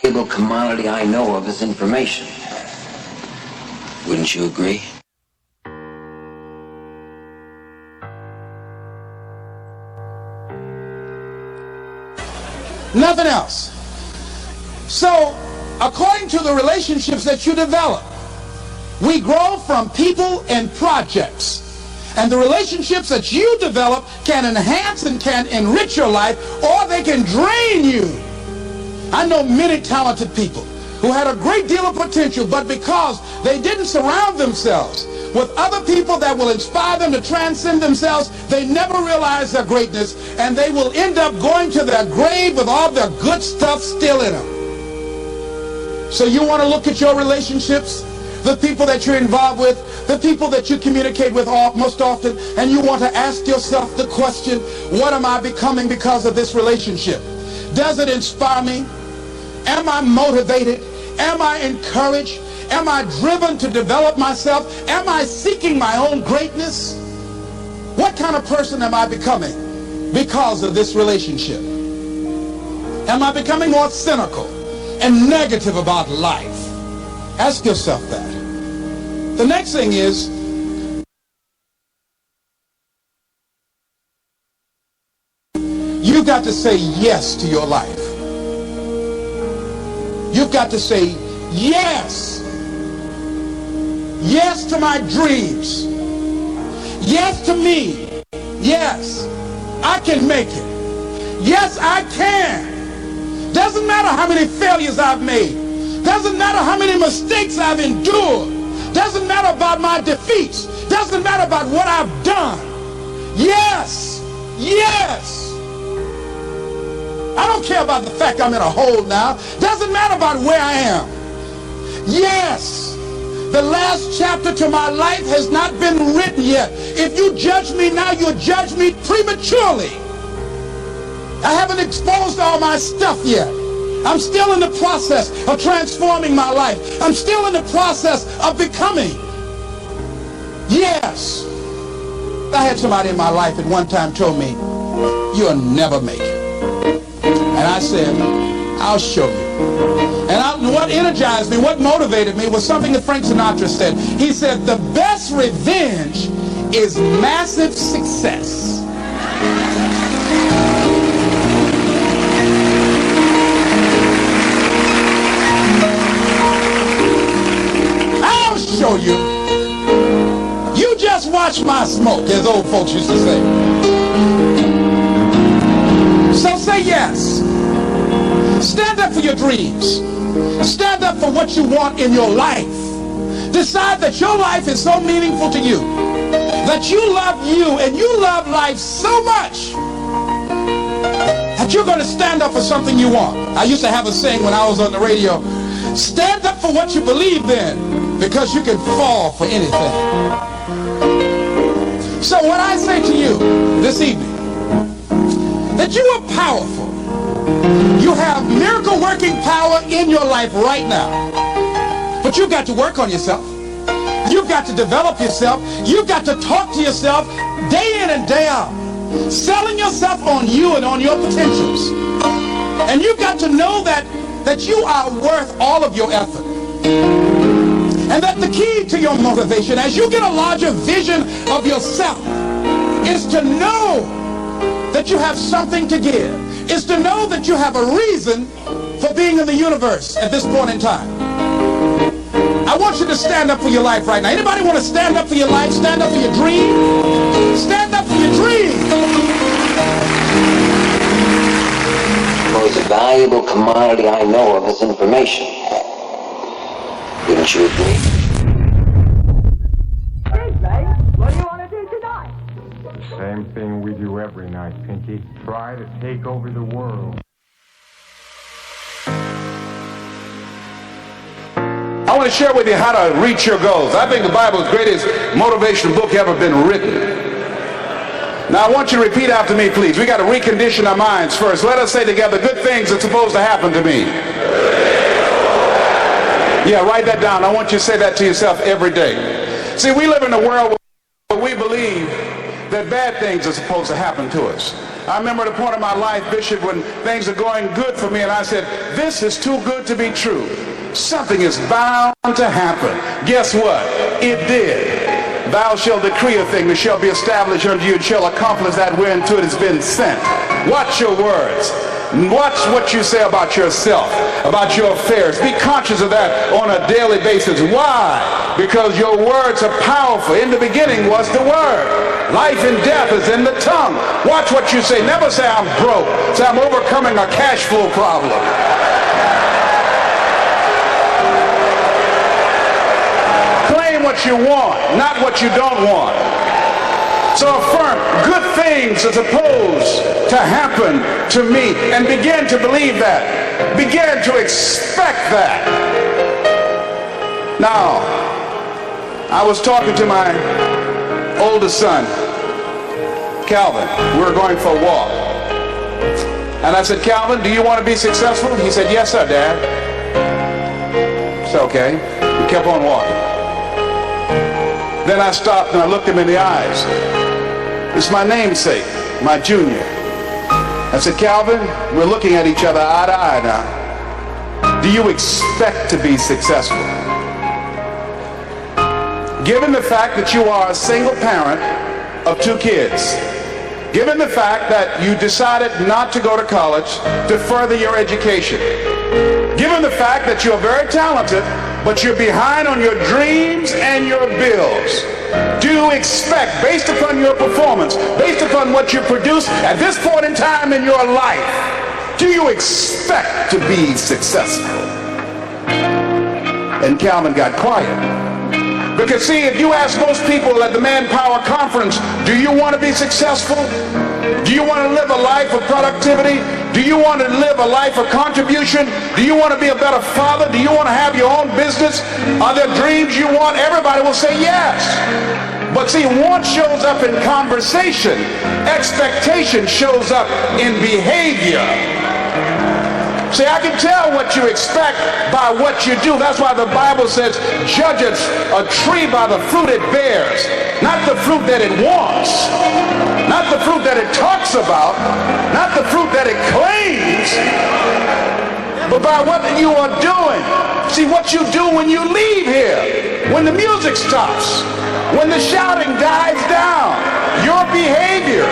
valuable commodity I know of is information. Wouldn't you agree? Nothing else. So, according to the relationships that you develop, we grow from people and projects. And the relationships that you develop can enhance and can enrich your life, or they can drain you. I know many talented people who had a great deal of potential, but because they didn't surround themselves with other people that will inspire them to transcend themselves, they never realize their greatness, and they will end up going to their grave with all their good stuff still in them. So you want to look at your relationships, the people that you're involved with, the people that you communicate with most often, and you want to ask yourself the question, what am I becoming because of this relationship? Does it inspire me? Am I motivated? Am I encouraged? Am I driven to develop myself? Am I seeking my own greatness? What kind of person am I becoming because of this relationship? Am I becoming more cynical and negative about life? Ask yourself that. The next thing is, you've got to say yes to your life. You've got to say yes. Yes to my dreams. Yes to me. Yes, I can make it. Yes, I can. Doesn't matter how many failures I've made. Doesn't matter how many mistakes I've endured. Doesn't matter about my defeats. Doesn't matter about what I've done. Yes. Yes. I don't care about the fact I'm in a hole now. Doesn't matter about where I am. Yes. The last chapter to my life has not been written yet. If you judge me now, you'll judge me prematurely. I haven't exposed all my stuff yet. I'm still in the process of transforming my life. I'm still in the process of becoming. Yes. I had somebody in my life at one time told me, you'll never make it. And I said, I'll show you. And what energized me, what motivated me was something that Frank Sinatra said. He said, the best revenge is massive success. I'll show you. You just watch my smoke, as old folks used to say. So say yes. Stand up for your dreams. Stand up for what you want in your life. Decide that your life is so meaningful to you, that you love you and you love life so much that you're going to stand up for something you want. I used to have a saying when I was on the radio, stand up for what you believe in, because you can fall for anything. So what I say to you this evening, that you are powerful. You have miracle working power in your life right now. But you've got to work on yourself. You've got to develop yourself. You've got to talk to yourself day in and day out, selling yourself on you and on your potentials. And you've got to know that you are worth all of your effort. And that the key to your motivation, as you get a larger vision of yourself, is to know that you have something to give, is to know that you have a reason for being in the universe at this point in time. I want you to stand up for your life right now. Anybody want to stand up for your life? Stand up for your dream? Stand up for your dream. The most valuable commodity I know of is information. Wouldn't you agree? What do you want to do tonight? Same thing we do every night, Pinky. Try to take over the world. I want to share with you how to reach your goals. I think the Bible is the greatest motivational book ever been written. Now I want you to repeat after me, please. We got to recondition our minds first. Let us say together, good things are supposed to happen to me. Yeah, write that down. I want you to say that to yourself every day. See, we live in a world where we believe that bad things are supposed to happen to us. I remember at a point in my life, Bishop, when things are going good for me, and I said, this is too good to be true. Something is bound to happen. Guess what? It did. Thou shalt decree a thing that shall be established unto you and shall accomplish that whereunto it has been sent. Watch your words. Watch what you say about yourself, about your affairs. Be conscious of that on a daily basis. Why? Because your words are powerful. In the beginning was the Word. Life and death is in the tongue. Watch what you say. Never say I'm broke. Say I'm overcoming a cash flow problem. Claim what you want, not what you don't want. So affirm, good things are supposed to happen to me, and begin to believe that. Begin to expect that. Now, I was talking to my oldest son, Calvin. We were going for a walk. And I said, Calvin, do you want to be successful? He said, yes, sir, Dad. I said, okay. We kept on walking. Then I stopped and I looked him in the eyes. It's my namesake, my junior. I said, Calvin, we're looking at each other eye to eye now. Do you expect to be successful? Given the fact that you are a single parent of 2 kids, given the fact that you decided not to go to college to further your education, given the fact that you're very talented, but you're behind on your dreams and your bills, do you expect, based upon your performance, based upon what you produce at this point in time in your life, do you expect to be successful? And Calvin got quiet. Because see, if you ask most people at the Manpower Conference, do you want to be successful? Do you want to live a life of productivity? Do you want to live a life of contribution? Do you want to be a better father? Do you want to have your own business? Are there dreams you want? Everybody will say yes. But see, want shows up in conversation. Expectation shows up in behavior. See, I can tell what you expect by what you do. That's why the Bible says, judge a tree by the fruit it bears. Not the fruit that it wants. Not the fruit that it talks about. Not the fruit that it claims. But by what you are doing. See, what you do when you leave here. When the music stops. When the shouting dies down. Your behavior.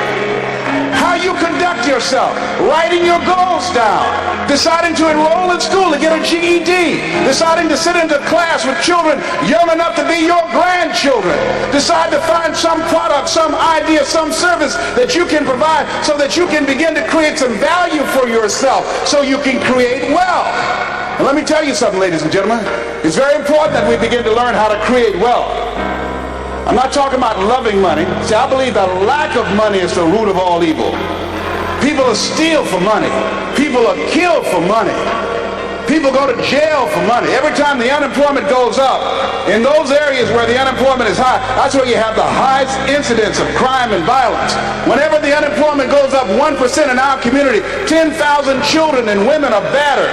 How you conduct yourself, writing your goals down, deciding to enroll in school to get a GED, deciding to sit into class with children young enough to be your grandchildren, decide to find some product, some idea, some service that you can provide so that you can begin to create some value for yourself so you can create wealth. And let me tell you something, ladies and gentlemen. It's very important that we begin to learn how to create wealth. I'm not talking about loving money. See, I believe that lack of money is the root of all evil. People are steal for money. People are killed for money. People go to jail for money. Every time the unemployment goes up, in those areas where the unemployment is high, that's where you have the highest incidence of crime and violence. Whenever the unemployment goes up 1% in our community, 10,000 children and women are battered.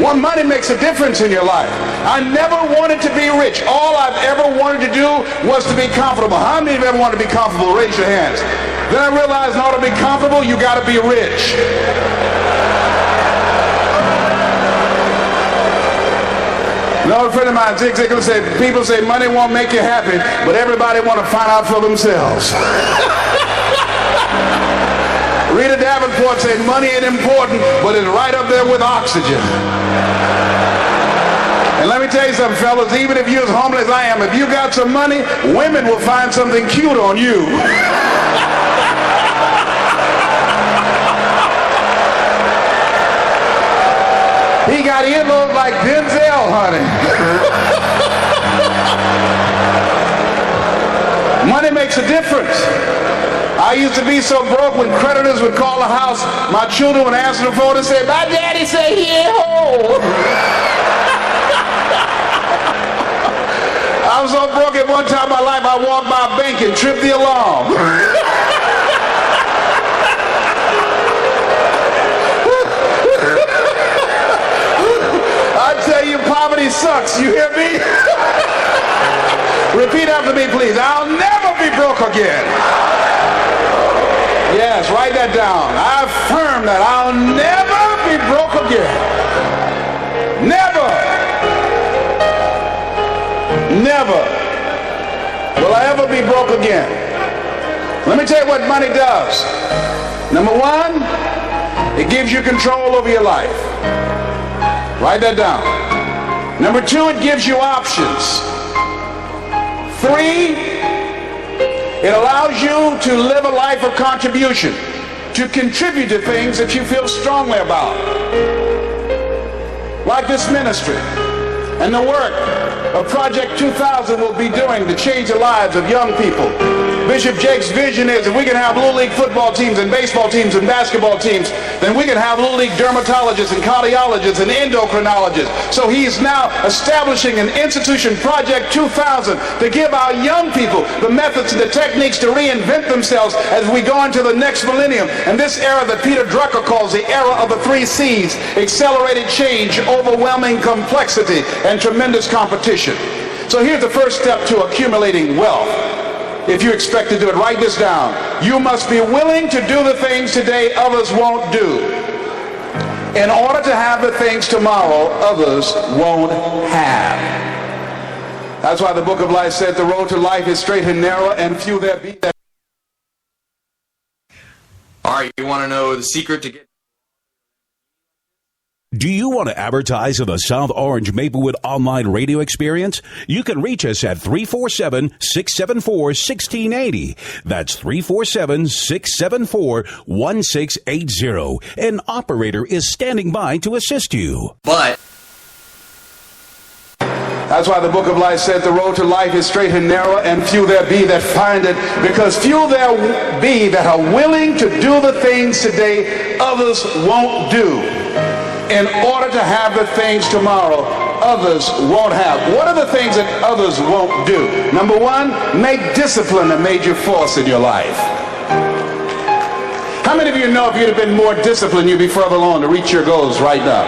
One, money makes a difference in your life. I never wanted to be rich. All I've ever wanted to do was to be comfortable. How many of you ever want to be comfortable? Raise your hands. Then I realized in order to be comfortable, you got to be rich. An old friend of mine, Zig Ziglar, said, people say money won't make you happy, but everybody want to find out for themselves. Rita Davenport said money ain't important, but it's right up there with oxygen. And let me tell you something, fellas, even if you're as homeless as I am, if you got some money, women will find something cute on you. He got earlobes like Denzel, honey. Money makes a difference. I used to be so broke when creditors would call the house, my children would answer the phone and say, my daddy said he ain't home. I was so broke at one time in my life, I walked by a bank and tripped the alarm. I tell you, poverty sucks. You hear me? Repeat after me, please. I'll never be broke again. Yes, write that down. I affirm that I'll never be broke again. Never. Never will I ever be broke again. Let me tell you what money does. Number one, it gives you control over your life. Write that down. Number two, it gives you options. Three, it allows you to live a life of contribution, to contribute to things that you feel strongly about. Like this ministry and the work of Project 2000 will be doing to change the lives of young people. Bishop Jake's vision is if we can have Little League football teams and baseball teams and basketball teams, then we can have Little League dermatologists and cardiologists and endocrinologists. So he's now establishing an institution, Project 2000, to give our young people the methods and the techniques to reinvent themselves as we go into the next millennium. And this era that Peter Drucker calls the era of the 3 C's: accelerated change, overwhelming complexity, and tremendous competition. So here's the first step to accumulating wealth. If you expect to do it, write this down. You must be willing to do the things today others won't do, in order to have the things tomorrow others won't have. That's why the book of life said the road to life is straight and narrow, and few there be that. All right, you want to know the secret to get... Do you want to advertise in the South Orange Maplewood online radio experience? You can reach us at 347-674-1680. That's 347-674-1680. An operator is standing by to assist you. But... That's why the book of life said the road to life is straight and narrow, and few there be that find it, because few there be that are willing to do the things today others won't do, in order to have the things tomorrow others won't have. What are the things that others won't do? Number one, make discipline a major force in your life. How many of you know if you'd have been more disciplined, you'd be further along to reach your goals right now?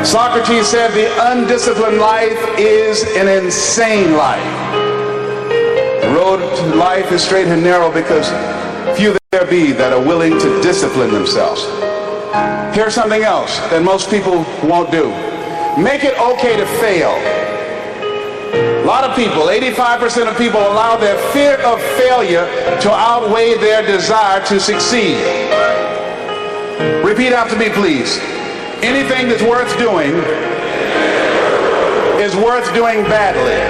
Socrates said the undisciplined life is an insane life. The road to life is straight and narrow because few there be that are willing to discipline themselves. Here's something else that most people won't do. Make it okay to fail. A lot of people, 85% of people, allow their fear of failure to outweigh their desire to succeed. Repeat after me, please. Anything that's worth doing is worth doing badly.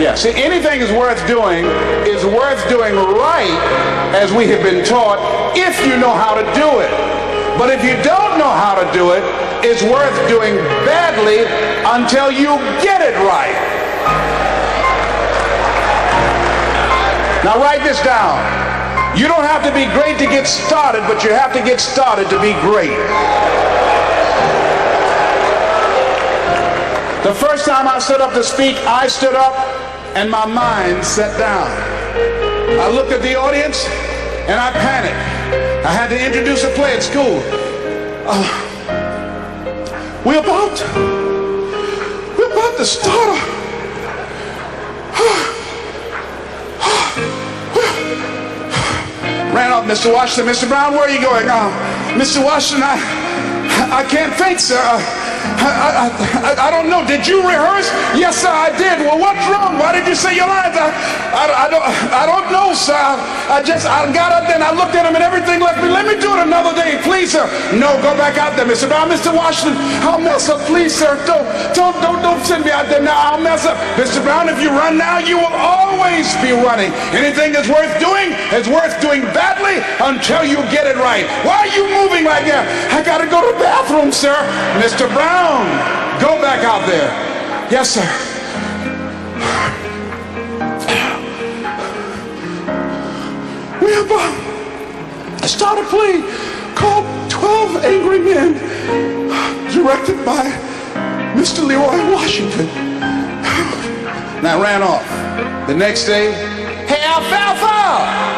Yeah, see, anything is worth doing right, as we have been taught, if you know how to do it. But if you don't know how to do it, it's worth doing badly until you get it right. Now write this down. You don't have to be great to get started, but you have to get started to be great. The first time I stood up to speak, I stood up and my mind sat down. I looked at the audience and I panicked. I had to introduce a play at school. We're about to start ran off, Mr. Washington. Mr. Brown, where are you going? Mr. Washington, I can't think, sir. I don't know. Did you rehearse? Yes, sir, I did. Well, what's wrong? Why did you say your lines? I don't know, sir. I got up there and I looked at him and everything left me. Let me do it another day, please, sir. No, go back out there, Mr. Brown. Mr. Washington, I'll mess up, please, sir. Don't send me out there now. I'll mess up. Mr. Brown, if you run now, you will always be running. Anything that's worth doing is worth doing badly until you get it right. Why are you moving like that? I got to go to the bathroom, sir. Mr. Brown, go back out there. Yes, sir. We have started a play called 12 Angry Men, directed by Mr. Leroy Washington. And I ran off. The next day, hey, alfalfa!